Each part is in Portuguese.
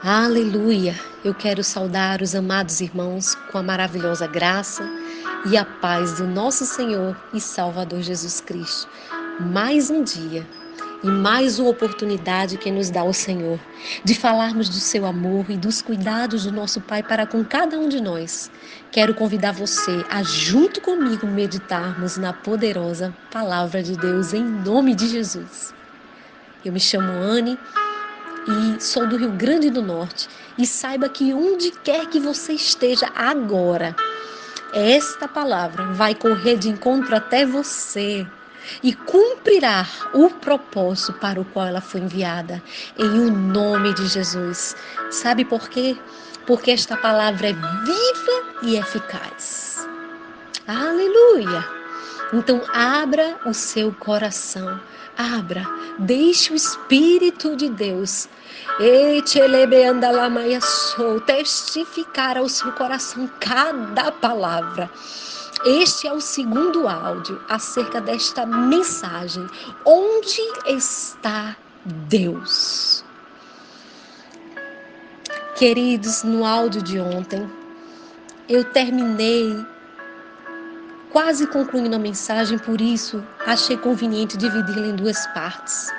Aleluia! Eu quero saudar os amados irmãos com a maravilhosa graça e a paz do nosso Senhor e Salvador Jesus Cristo. Mais um dia e mais uma oportunidade que nos dá o Senhor de falarmos do seu amor e dos cuidados do nosso Pai para com cada um de nós. Quero convidar você a, junto comigo, meditarmos na poderosa Palavra de Deus em nome de Jesus. Eu me chamo Anne e sou do Rio Grande do Norte. E saiba que onde quer que você esteja agora, esta palavra vai correr de encontro até você e cumprirá o propósito para o qual ela foi enviada, em o nome de Jesus. Sabe por quê? Porque esta palavra é viva e eficaz. Aleluia! Então abra o seu coração, deixe o Espírito de Deus testificar ao seu coração cada palavra. Este é o segundo áudio acerca desta mensagem. Onde está Deus? Queridos, no áudio de ontem, eu terminei quase concluindo a mensagem, por isso achei conveniente dividi-la em duas partes.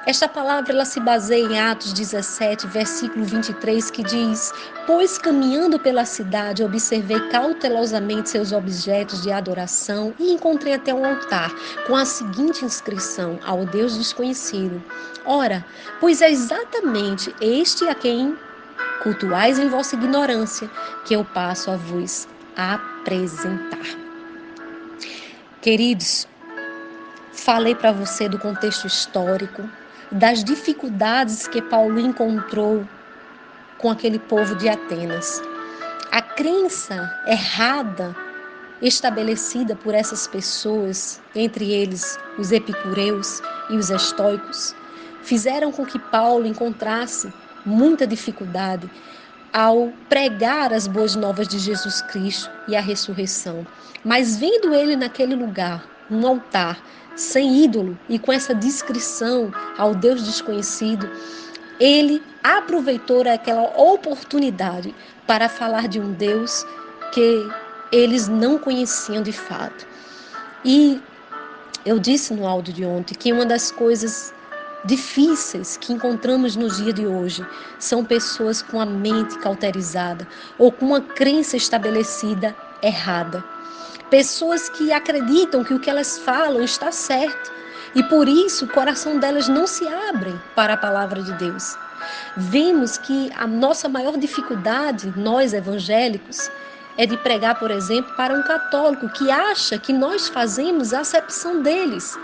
Esta palavra ela se baseia em Atos 17, versículo 23, que diz: Pois caminhando pela cidade, observei cautelosamente seus objetos de adoração e encontrei até um altar com a seguinte inscrição: ao Deus desconhecido. Ora, pois é exatamente este a quem cultuais em vossa ignorância, que eu passo a vos apresentar. Queridos, falei para você do contexto histórico, das dificuldades que Paulo encontrou com aquele povo de Atenas. A crença errada estabelecida por essas pessoas, entre eles os epicureus e os estoicos, fizeram com que Paulo encontrasse muita dificuldade ao pregar as boas novas de Jesus Cristo e a ressurreição. Mas vendo ele naquele lugar, um altar, sem ídolo e com essa descrição ao Deus desconhecido, ele aproveitou aquela oportunidade para falar de um Deus que eles não conheciam de fato. E eu disse no áudio de ontem que uma das coisas difíceis que encontramos no dia de hoje são pessoas com a mente cauterizada ou com uma crença estabelecida errada. Pessoas que acreditam que o que elas falam está certo e por isso o coração delas não se abre para a palavra de Deus. Vemos que a nossa maior dificuldade, nós evangélicos, é de pregar, por exemplo, para um católico que acha que nós fazemos a acepção deles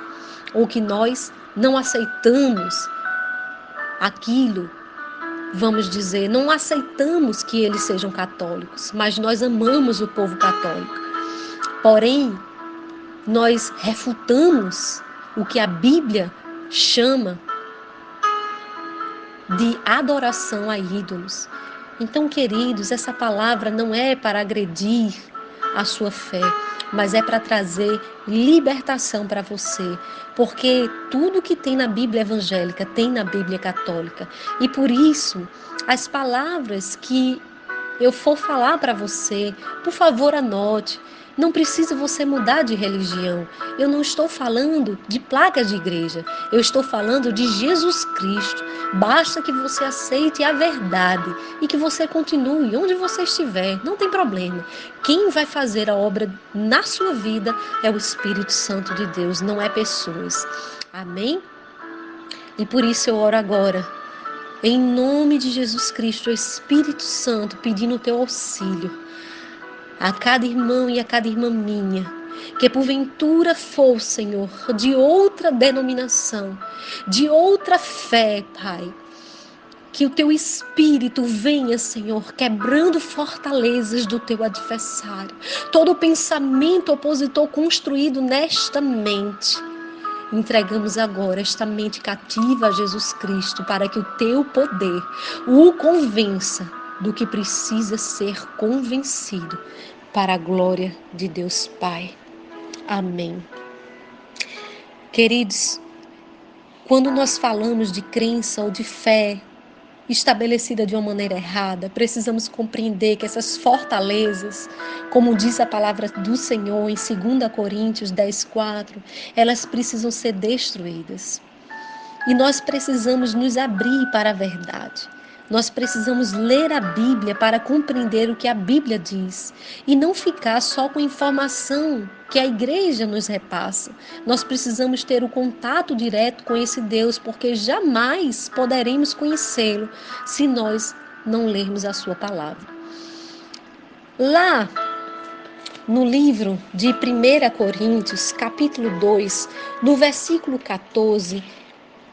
ou que nós não aceitamos aquilo, vamos dizer, não aceitamos que eles sejam católicos, mas nós amamos o povo católico. Porém, nós refutamos o que a Bíblia chama de adoração a ídolos. Então, queridos, essa palavra não é para agredir a sua fé, mas é para trazer libertação para você, porque tudo que tem na Bíblia evangélica tem na Bíblia católica. E por isso, as palavras que eu for falar para você, por favor, anote. Não precisa você mudar de religião. Eu não estou falando de placa de igreja. Eu estou falando de Jesus Cristo. Basta que você aceite a verdade e que você continue onde você estiver. Não tem problema. Quem vai fazer a obra na sua vida é o Espírito Santo de Deus, não é pessoas. Amém? E por isso eu oro agora. Em nome de Jesus Cristo, o Espírito Santo, pedindo o teu auxílio a cada irmão e a cada irmã minha, que porventura for, Senhor, de outra denominação, de outra fé, Pai, que o teu Espírito venha, Senhor, quebrando fortalezas do teu adversário, todo pensamento opositor construído nesta mente. Entregamos agora esta mente cativa a Jesus Cristo para que o teu poder o convença do que precisa ser convencido para a glória de Deus Pai. Amém. Queridos, quando nós falamos de crença ou de fé, estabelecida de uma maneira errada. Precisamos compreender que essas fortalezas, como diz a palavra do Senhor em 2 Coríntios 10:4, elas precisam ser destruídas. E nós precisamos nos abrir para a verdade. Nós precisamos ler a Bíblia para compreender o que a Bíblia diz e não ficar só com informação que a igreja nos repassa. Nós precisamos ter o contato direto com esse Deus, porque jamais poderemos conhecê-lo se nós não lermos a sua palavra. Lá no livro de 1 Coríntios, capítulo 2, no versículo 14,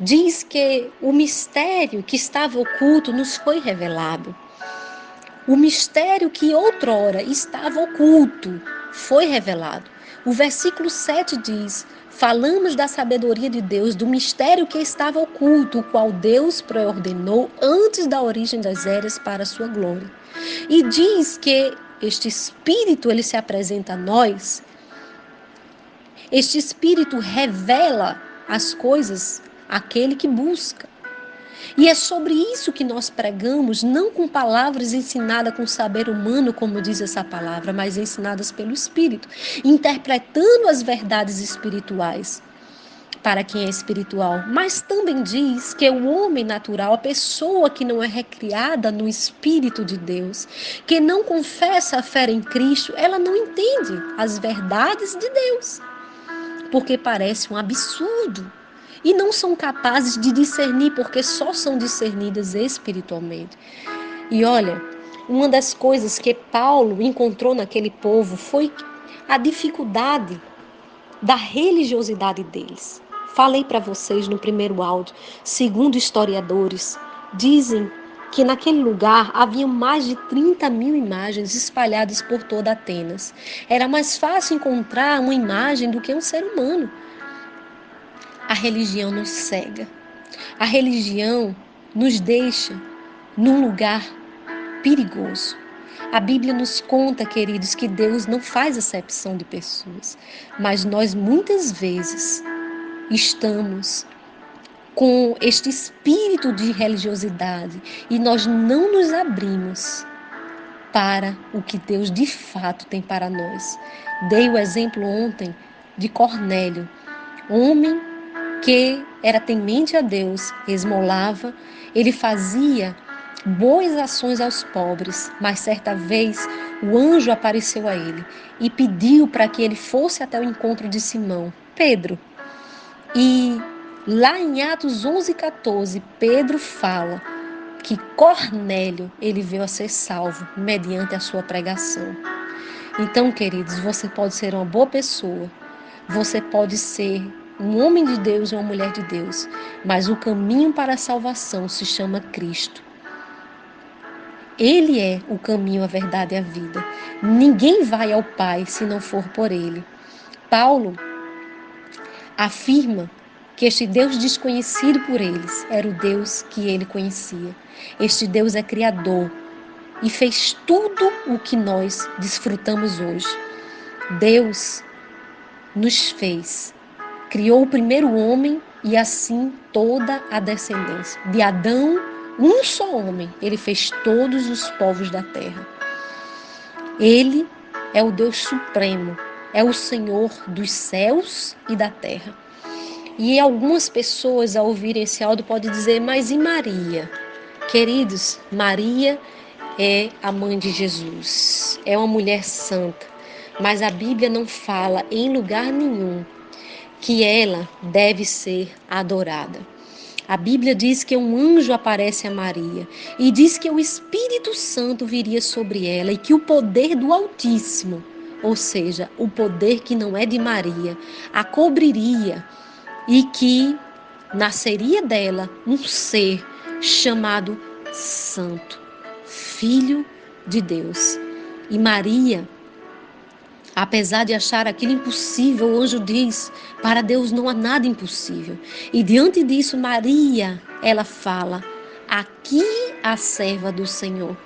diz que o mistério que estava oculto nos foi revelado. O mistério que outrora estava oculto foi revelado. O versículo 7 diz: falamos da sabedoria de Deus, do mistério que estava oculto, o qual Deus preordenou antes da origem das eras para a sua glória. E diz que este Espírito, ele se apresenta a nós. Este Espírito revela as coisas àquele que busca. E é sobre isso que nós pregamos, não com palavras ensinadas com saber humano, como diz essa palavra, mas ensinadas pelo Espírito, interpretando as verdades espirituais para quem é espiritual. Mas também diz que o homem natural, a pessoa que não é recriada no Espírito de Deus, que não confessa a fé em Cristo, ela não entende as verdades de Deus, porque parece um absurdo. E não são capazes de discernir, porque só são discernidas espiritualmente. E olha, uma das coisas que Paulo encontrou naquele povo foi a dificuldade da religiosidade deles. Falei para vocês no primeiro áudio, segundo historiadores, dizem que naquele lugar havia mais de 30.000 imagens espalhadas por toda Atenas. Era mais fácil encontrar uma imagem do que um ser humano. A religião nos cega. A religião nos deixa num lugar perigoso. A Bíblia nos conta, queridos, que Deus não faz acepção de pessoas, mas nós muitas vezes estamos com este espírito de religiosidade e nós não nos abrimos para o que Deus de fato tem para nós. Dei o exemplo ontem de Cornélio, homem que era temente a Deus, esmolava, ele fazia boas ações aos pobres, mas certa vez o anjo apareceu a ele e pediu para que ele fosse até o encontro de Simão, Pedro. E lá em Atos 11:14, Pedro fala que Cornélio, ele veio a ser salvo mediante a sua pregação. Então, queridos, você pode ser uma boa pessoa, você pode ser um homem de Deus ou uma mulher de Deus, mas o caminho para a salvação se chama Cristo. Ele é o caminho, a verdade e a vida. Ninguém vai ao Pai se não for por Ele. Paulo afirma que este Deus desconhecido por eles era o Deus que ele conhecia. Este Deus é criador e fez tudo o que nós desfrutamos hoje. Deus nos fez, criou o primeiro homem e assim toda a descendência. De Adão, um só homem, ele fez todos os povos da terra. Ele é o Deus supremo, é o Senhor dos céus e da terra. E algumas pessoas, ao ouvirem esse áudio, podem dizer, mas e Maria? Queridos, Maria é a mãe de Jesus, é uma mulher santa, mas a Bíblia não fala em lugar nenhum que ela deve ser adorada. A Bíblia diz que um anjo aparece a Maria e diz que o Espírito Santo viria sobre ela e que o poder do Altíssimo, ou seja, o poder que não é de Maria, a cobriria e que nasceria dela um ser chamado Santo, Filho de Deus. E Maria, apesar de achar aquilo impossível, o anjo diz, para Deus não há nada impossível. E diante disso, Maria, ela fala, aqui a serva do Senhor.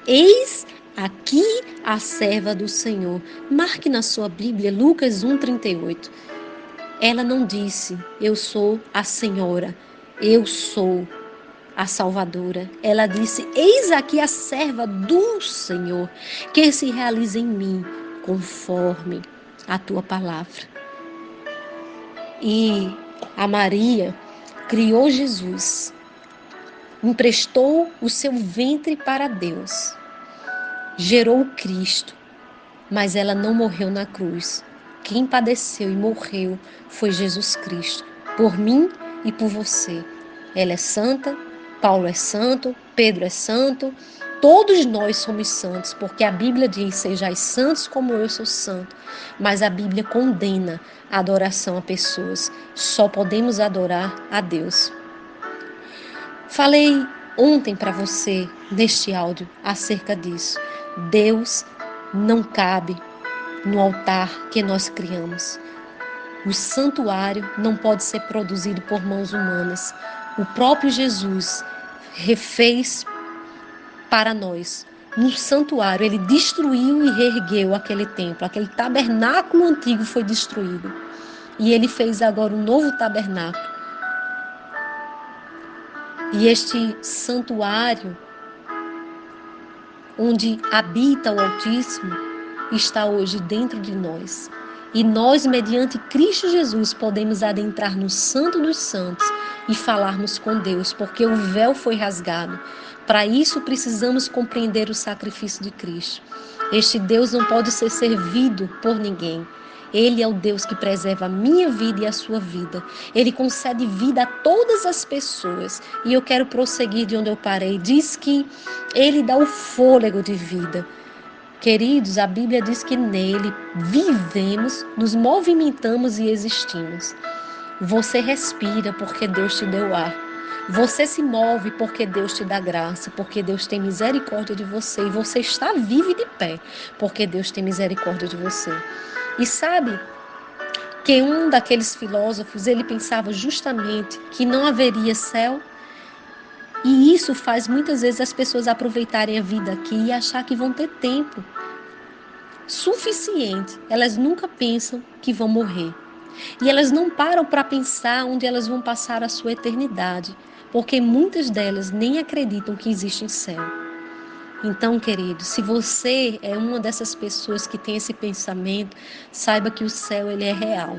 Eis aqui a serva do Senhor. Marque na sua Bíblia, Lucas 1:38. Ela não disse, eu sou a Senhora, eu sou. a Salvadora. Ela disse: eis aqui a serva do Senhor, que se realiza em mim conforme a tua palavra. E a Maria criou Jesus, emprestou o seu ventre para Deus, gerou o Cristo, mas ela não morreu na cruz. Quem padeceu e morreu foi Jesus Cristo, por mim e por você. Ela é santa, Paulo é santo, Pedro é santo, todos nós somos santos, porque a Bíblia diz: sejais santos como eu sou santo. Mas a Bíblia condena a adoração a pessoas. Só podemos adorar a Deus. Falei ontem para você, neste áudio, acerca disso. Deus não cabe no altar que nós criamos. O santuário não pode ser produzido por mãos humanas. O próprio Jesus refez para nós. No santuário, ele destruiu e reergueu aquele templo. Aquele tabernáculo antigo foi destruído. E ele fez agora um novo tabernáculo. E este santuário, onde habita o Altíssimo, está hoje dentro de nós. E nós, mediante Cristo Jesus, podemos adentrar no Santo dos Santos e falarmos com Deus, porque o véu foi rasgado. Para isso, precisamos compreender o sacrifício de Cristo. Este Deus não pode ser servido por ninguém. Ele é o Deus que preserva a minha vida e a sua vida. Ele concede vida a todas as pessoas. E eu quero prosseguir de onde eu parei. Diz que Ele dá o fôlego de vida. Queridos, a Bíblia diz que nele vivemos, nos movimentamos e existimos. Você respira porque Deus te deu ar. Você se move porque Deus te dá graça, porque Deus tem misericórdia de você. E você está vivo e de pé porque Deus tem misericórdia de você. E sabe que um daqueles filósofos, ele pensava justamente que não haveria céu. E isso faz muitas vezes as pessoas aproveitarem a vida aqui e achar que vão ter tempo suficiente. Elas nunca pensam que vão morrer. E elas não param para pensar onde elas vão passar a sua eternidade, porque muitas delas nem acreditam que existe céu. Então, querido, se você é uma dessas pessoas que tem esse pensamento, saiba que o céu ele é real.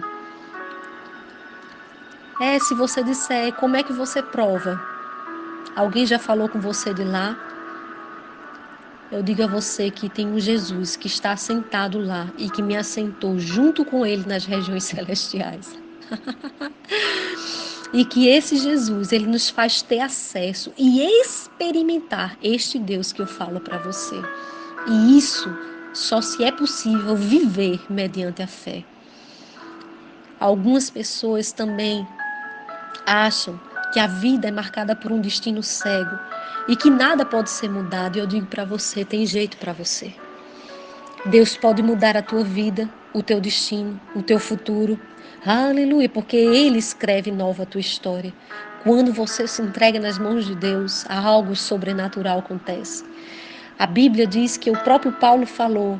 Se você disser, como é que você prova? Alguém já falou com você de lá? Eu digo a você que tem um Jesus que está assentado lá e que me assentou junto com ele nas regiões celestiais. E que esse Jesus, ele nos faz ter acesso e experimentar este Deus que eu falo para você. E isso só se é possível viver mediante a fé. Algumas pessoas também acham que a vida é marcada por um destino cego e que nada pode ser mudado. E eu digo para você, tem jeito para você. Deus pode mudar a tua vida, o teu destino, o teu futuro. Aleluia, porque Ele escreve nova a tua história. Quando você se entrega nas mãos de Deus, algo sobrenatural acontece. A Bíblia diz que o próprio Paulo falou,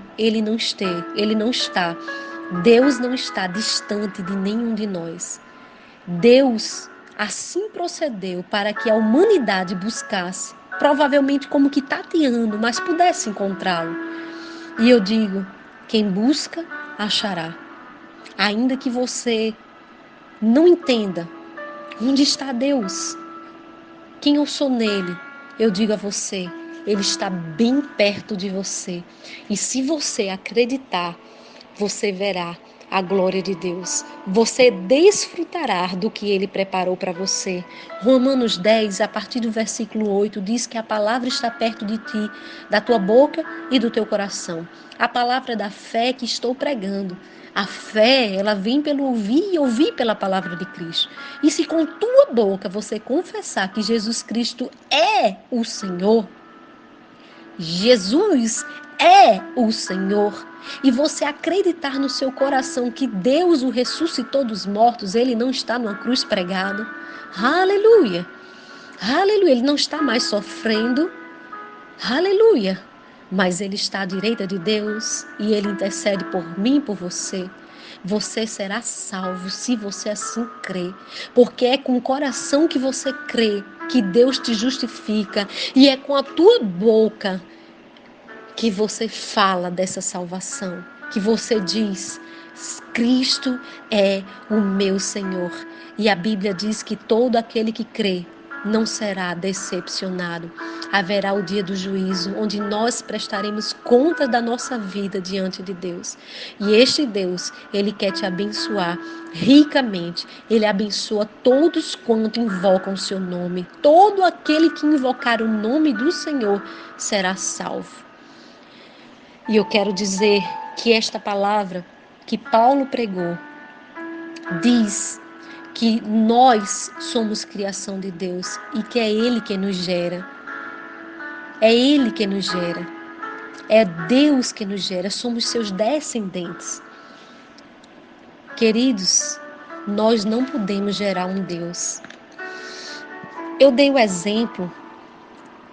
Deus não está distante de nenhum de nós. Deus assim procedeu para que a humanidade buscasse, provavelmente como que tateando, mas pudesse encontrá-lo. E eu digo, quem busca, achará. Ainda que você não entenda onde está Deus, quem eu sou nele, eu digo a você, ele está bem perto de você. E se você acreditar, você verá a glória de Deus. Você desfrutará do que Ele preparou para você. Romanos 10, a partir do versículo 8, diz que a palavra está perto de ti, da tua boca e do teu coração. A palavra da fé que estou pregando. A fé, ela vem pelo ouvir e ouvir pela palavra de Cristo. E se com tua boca você confessar que Jesus Cristo é o Senhor, Jesus é o Senhor, e você acreditar no seu coração que Deus o ressuscitou dos mortos, ele não está numa cruz pregado, aleluia, aleluia, ele não está mais sofrendo, aleluia, mas ele está à direita de Deus e ele intercede por mim e por você. Você será salvo se você assim crer, porque é com o coração que você crê que Deus te justifica e é com a tua boca que você fala dessa salvação, que você diz: Cristo é o meu Senhor. E a Bíblia diz que todo aquele que crê não será decepcionado. Haverá o dia do juízo, onde nós prestaremos conta da nossa vida diante de Deus. E este Deus, Ele quer te abençoar ricamente. Ele abençoa todos quanto invocam o seu nome. Todo aquele que invocar o nome do Senhor será salvo. E eu quero dizer que esta palavra que Paulo pregou diz que nós somos criação de Deus e que é Ele que nos gera. É Ele que nos gera. É Deus que nos gera. Somos seus descendentes. Queridos, nós não podemos gerar um Deus. Eu dei o exemplo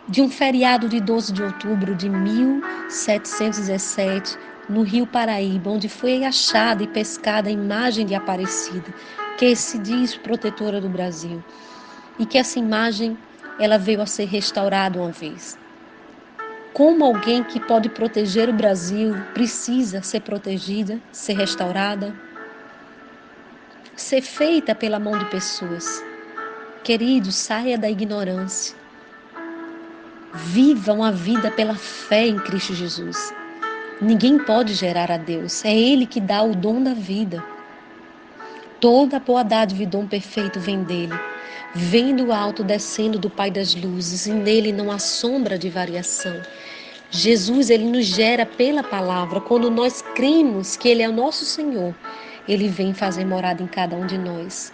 de um feriado de 12 de outubro de 1717, no Rio Paraíba, onde foi achada e pescada a imagem de Aparecida, que se diz protetora do Brasil, e que essa imagem ela veio a ser restaurada uma vez. Como alguém que pode proteger o Brasil precisa ser protegida, ser restaurada, ser feita pela mão de pessoas. Queridos, saia da ignorância. Viva uma vida pela fé em Cristo Jesus. Ninguém pode gerar a Deus. É Ele que dá o dom da vida. Toda boa dádiva e dom perfeito vem dele. Vem do alto, descendo do Pai das luzes, e nele não há sombra de variação. Jesus, ele nos gera pela palavra. Quando nós cremos que ele é o nosso Senhor, ele vem fazer morada em cada um de nós.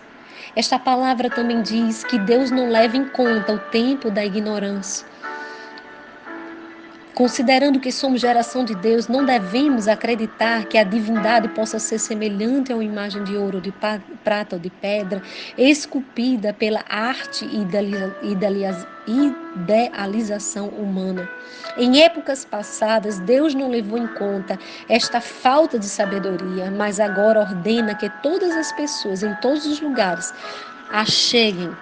Esta palavra também diz que Deus não leva em conta o tempo da ignorância. Considerando que somos geração de Deus, não devemos acreditar que a divindade possa ser semelhante a uma imagem de ouro, de prata ou de pedra, esculpida pela arte e idealização humana. Em épocas passadas, Deus não levou em conta esta falta de sabedoria, mas agora ordena que todas as pessoas, em todos os lugares, acheguem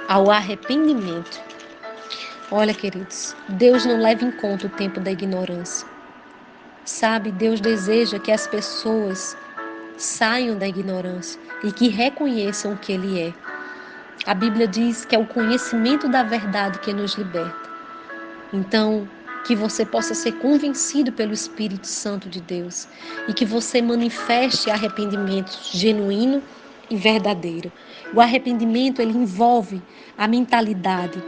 ao arrependimento. Olha, queridos, Deus não leva em conta o tempo da ignorância. Sabe, Deus deseja que as pessoas saiam da ignorância e que reconheçam o que Ele é. A Bíblia diz que é o conhecimento da verdade que nos liberta. Então, que você possa ser convencido pelo Espírito Santo de Deus e que você manifeste arrependimento genuíno e verdadeiro. O arrependimento, ele envolve a mentalidade.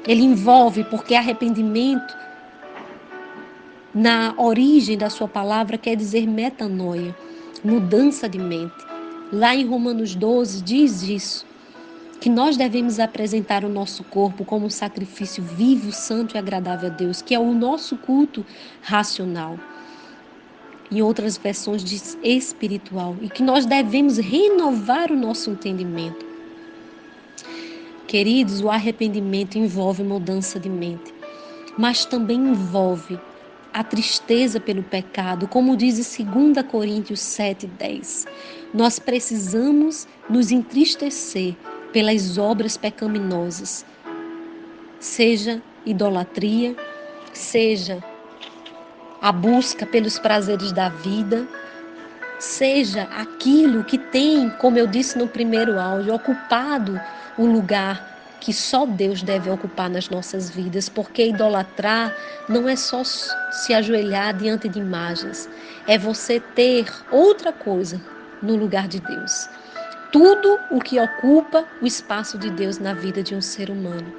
Ele envolve, porque arrependimento, na origem da sua palavra, quer dizer metanoia, mudança de mente. Lá em Romanos 12 diz isso, que nós devemos apresentar o nosso corpo como um sacrifício vivo, santo e agradável a Deus, que é o nosso culto racional. Em outras versões diz espiritual, e que nós devemos renovar o nosso entendimento. Queridos, o arrependimento envolve mudança de mente, mas também envolve a tristeza pelo pecado, como diz em 2 Coríntios 7:10. Nós precisamos nos entristecer pelas obras pecaminosas, seja idolatria, seja a busca pelos prazeres da vida, seja aquilo que tem, como eu disse no primeiro áudio, ocupado o lugar que só Deus deve ocupar nas nossas vidas, porque idolatrar não é só se ajoelhar diante de imagens, é você ter outra coisa no lugar de Deus. Tudo o que ocupa o espaço de Deus na vida de um ser humano.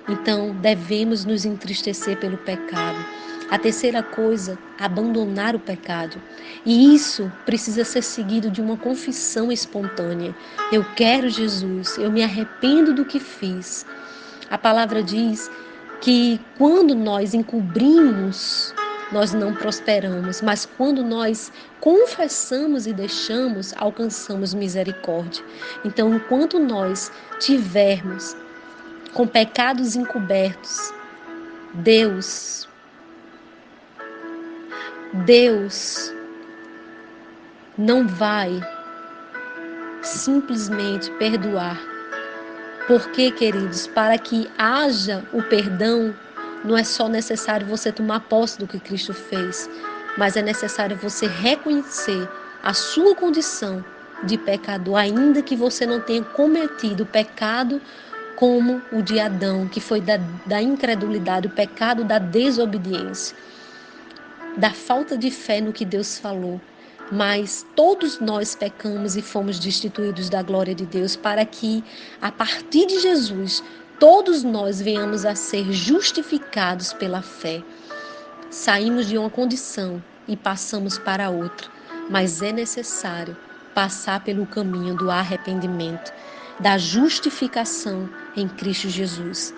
Então, devemos nos entristecer pelo pecado. A terceira coisa, abandonar o pecado. E isso precisa ser seguido de uma confissão espontânea. Eu quero Jesus, eu me arrependo do que fiz. A palavra diz que quando nós encobrimos, nós não prosperamos, mas quando nós confessamos e deixamos, alcançamos misericórdia. Então, enquanto nós tivermos com pecados encobertos, Deus não vai simplesmente perdoar Porque, queridos, para que haja o perdão, não é só necessário você tomar posse do que Cristo fez, mas é necessário você reconhecer a sua condição de pecador, ainda que você não tenha cometido o pecado como o de Adão, que foi da incredulidade, o pecado da desobediência, da falta de fé no que Deus falou. Mas todos nós pecamos e fomos destituídos da glória de Deus, para que, a partir de Jesus, todos nós venhamos a ser justificados pela fé. Saímos de uma condição e passamos para outra, mas é necessário passar pelo caminho do arrependimento, da justificação em Cristo Jesus.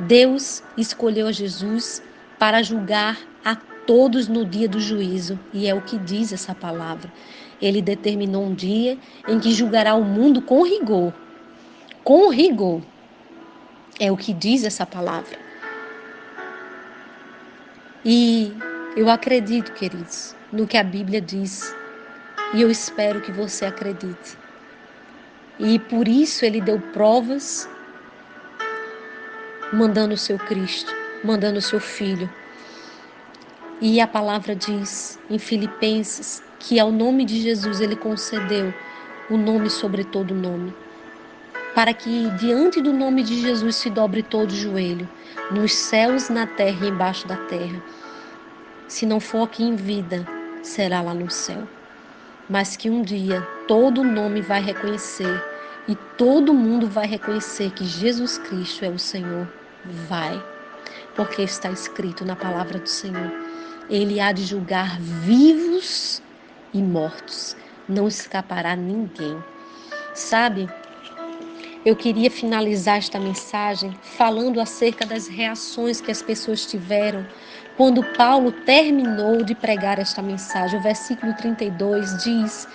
Deus escolheu Jesus para julgar a todos no dia do juízo, e é o que diz essa palavra. Ele determinou um dia em que julgará o mundo com rigor. Com rigor. É o que diz essa palavra. E eu acredito, queridos, no que a Bíblia diz. E eu espero que você acredite. E por isso ele deu provas, mandando o seu Cristo, mandando o seu Filho. E a palavra diz em Filipenses que ao nome de Jesus ele concedeu o nome sobre todo nome, para que diante do nome de Jesus se dobre todo joelho, nos céus, na terra e embaixo da terra. Se não for aqui em vida, será lá no céu. Mas que um dia todo nome vai reconhecer e todo mundo vai reconhecer que Jesus Cristo é o Senhor. Vai, porque está escrito na palavra do Senhor. Ele há de julgar vivos e mortos. Não escapará ninguém. Sabe, eu queria finalizar esta mensagem falando acerca das reações que as pessoas tiveram quando Paulo terminou de pregar esta mensagem. O versículo 32 diz: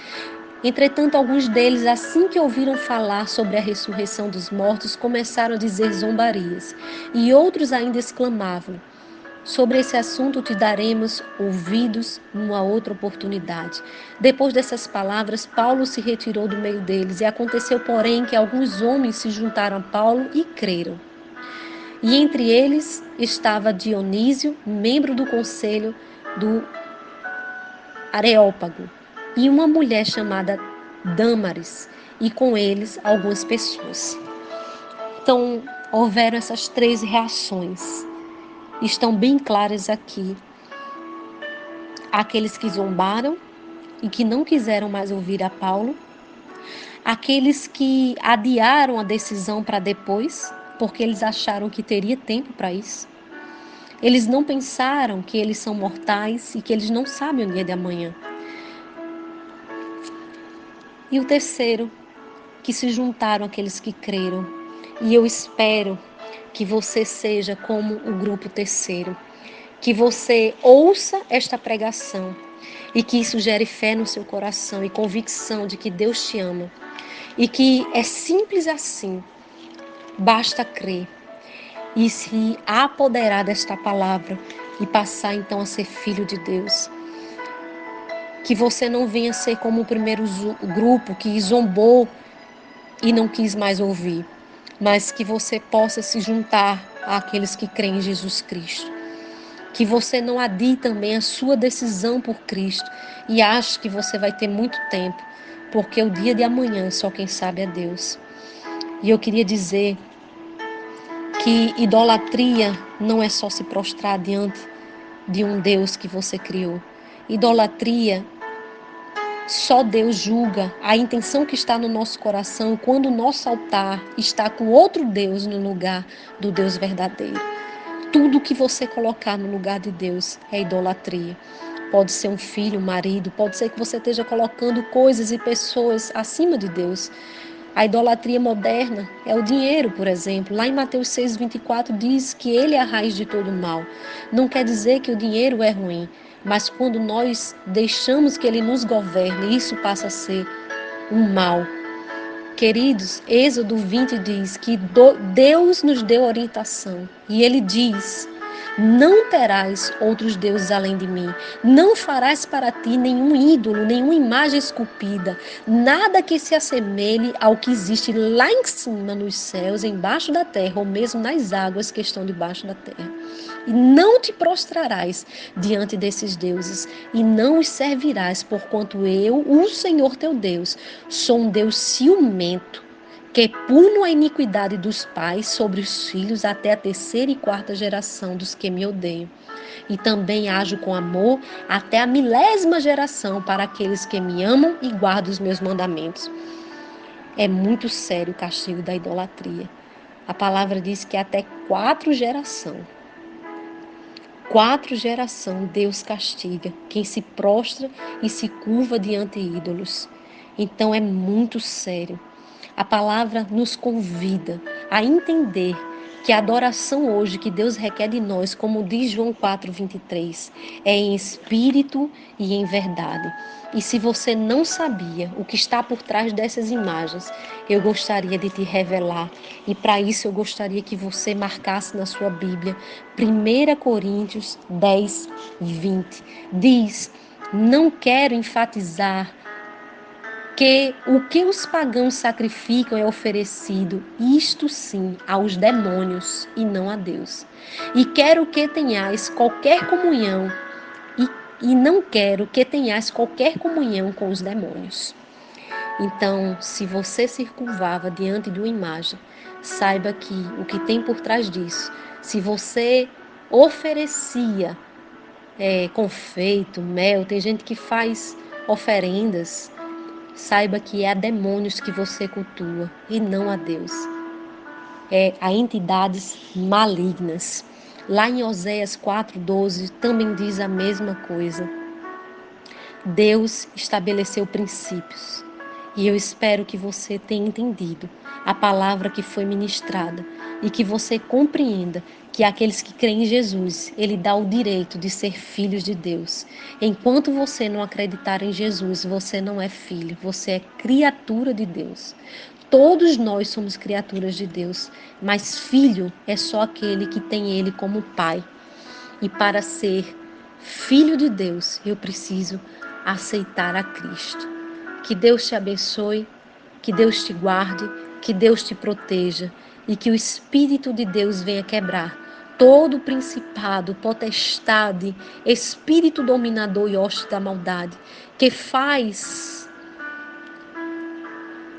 entretanto, alguns deles, assim que ouviram falar sobre a ressurreição dos mortos, começaram a dizer zombarias, e outros ainda exclamavam: sobre esse assunto te daremos ouvidos numa outra oportunidade. Depois dessas palavras, Paulo se retirou do meio deles, e aconteceu, porém, que alguns homens se juntaram a Paulo e creram. E entre eles estava Dionísio, membro do conselho do Areópago, e uma mulher chamada Dâmaris, e com eles algumas pessoas. Então, houveram essas 3 reações. Estão bem claras aqui. Aqueles que zombaram e que não quiseram mais ouvir a Paulo, aqueles que adiaram a decisão para depois, porque eles acharam que teria tempo para isso. Eles não pensaram que eles são mortais e que eles não sabem o dia de amanhã. E o terceiro, que se juntaram àqueles que creram. E eu espero que você seja como o grupo terceiro, que você ouça esta pregação e que isso gere fé no seu coração e convicção de que Deus te ama e que é simples assim, basta crer e se apoderar desta palavra e passar então a ser filho de Deus. Que você não venha ser como o primeiro grupo que zombou e não quis mais ouvir, mas que você possa se juntar àqueles que creem em Jesus Cristo. Que você não adie também a sua decisão por Cristo e ache que você vai ter muito tempo, porque o dia de amanhã só quem sabe é Deus. E eu queria dizer que idolatria não é só se prostrar diante de um Deus que você criou. Idolatria, só Deus julga a intenção que está no nosso coração quando o nosso altar está com outro Deus no lugar do Deus verdadeiro. Tudo que você colocar no lugar de Deus é idolatria. Pode ser um filho, um marido, pode ser que você esteja colocando coisas e pessoas acima de Deus. A idolatria moderna é o dinheiro, por exemplo. Lá em Mateus 6,24 diz que ele é a raiz de todo mal. Não quer dizer que o dinheiro é ruim, mas quando nós deixamos que ele nos governe, isso passa a ser um mal. Queridos, Êxodo 20 diz que Deus nos deu orientação. E ele diz Não terás outros deuses além de mim. Não farás para ti nenhum ídolo, nenhuma imagem esculpida, nada que se assemelhe ao que existe lá em cima nos céus, embaixo da terra, ou mesmo nas águas que estão debaixo da terra. E não te prostrarás diante desses deuses, e não os servirás, porquanto eu, o Senhor teu Deus, sou um Deus ciumento, que puno a iniquidade dos pais sobre os filhos até a terceira e quarta geração dos que me odeiam. E também ajo com amor até a 1000ª geração para aqueles que me amam e guardam os meus mandamentos. É muito sério o castigo da idolatria. A palavra diz que até 4 gerações. 4 gerações Deus castiga quem se prostra e se curva diante de ídolos. Então é muito sério. A palavra nos convida a entender que a adoração hoje que Deus requer de nós, como diz João 4:23, é em espírito e em verdade. E se você não sabia o que está por trás dessas imagens, eu gostaria de te revelar. E para isso eu gostaria que você marcasse na sua Bíblia 1 Coríntios 10:20. Diz: não quero enfatizar que o que os pagãos sacrificam é oferecido, isto sim, aos demônios e não a Deus. E quero que tenhais qualquer comunhão, e não quero que tenhais qualquer comunhão com os demônios. Então, se você se curvava diante de uma imagem, saiba que o que tem por trás disso, se você oferecia confeito, mel, tem gente que faz oferendas, saiba que é a demônios que você cultua e não a Deus. É a entidades malignas. Lá em Oséias 4:12 também diz a mesma coisa. Deus estabeleceu princípios e eu espero que você tenha entendido a palavra que foi ministrada e que você compreenda que aqueles que creem em Jesus, Ele dá o direito de ser filhos de Deus. Enquanto você não acreditar em Jesus, você não é filho, você é criatura de Deus. Todos nós somos criaturas de Deus, mas filho é só aquele que tem Ele como pai. E para ser filho de Deus, eu preciso aceitar a Cristo. Que Deus te abençoe, que Deus te guarde, que Deus te proteja e que o Espírito de Deus venha quebrar todo o principado, potestade, espírito dominador e hoste da maldade, que faz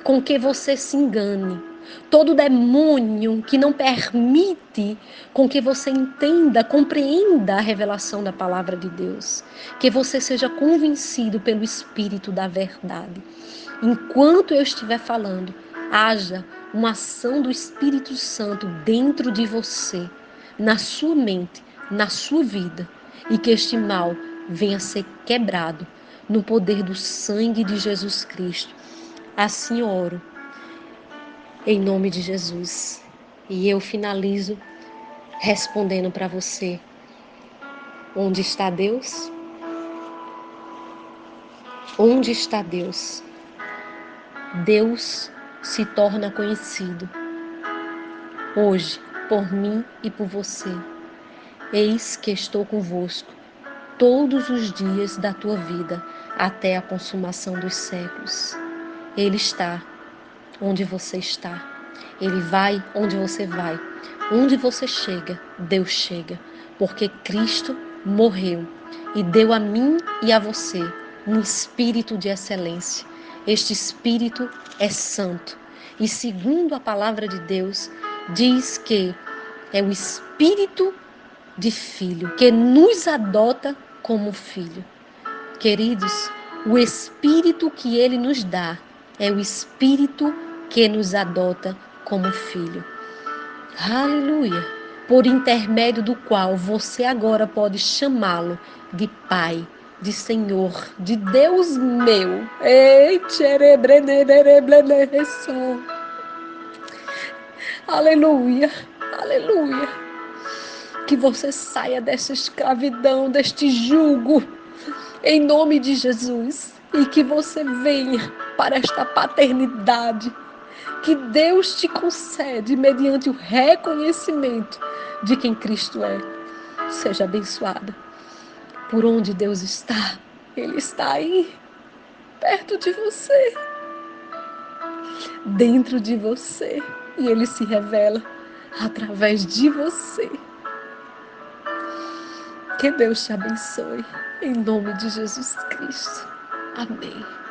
com que você se engane. Todo demônio que não permite com que você entenda, compreenda a revelação da palavra de Deus. Que você seja convencido pelo Espírito da verdade. Enquanto eu estiver falando, haja uma ação do Espírito Santo dentro de você, na sua mente, na sua vida. E que este mal venha a ser quebrado no poder do sangue de Jesus Cristo. Assim oro, em nome de Jesus. E eu finalizo respondendo para você: onde está Deus? Onde está Deus? Deus se torna conhecido hoje por mim e por você. Eis que estou convosco todos os dias da tua vida até a consumação dos séculos. Ele está onde você está. Ele vai onde você vai. Onde você chega, Deus chega. Porque Cristo morreu e deu a mim e a você um espírito de excelência. Este espírito é santo. E segundo a palavra de Deus, diz que é o espírito de filho que nos adota como filho. Queridos, o espírito que ele nos dá é o espírito que nos adota como filho. Aleluia! Por intermédio do qual você agora pode chamá-lo de Pai, de Senhor, de Deus meu. Aleluia! Aleluia! Que você saia dessa escravidão, deste jugo, em nome de Jesus. E que você venha para esta paternidade que Deus te concede mediante o reconhecimento de quem Cristo é. Seja abençoada. Por onde Deus está, Ele está aí, perto de você, dentro de você. E Ele se revela através de você. Que Deus te abençoe. Em nome de Jesus Cristo. Amém.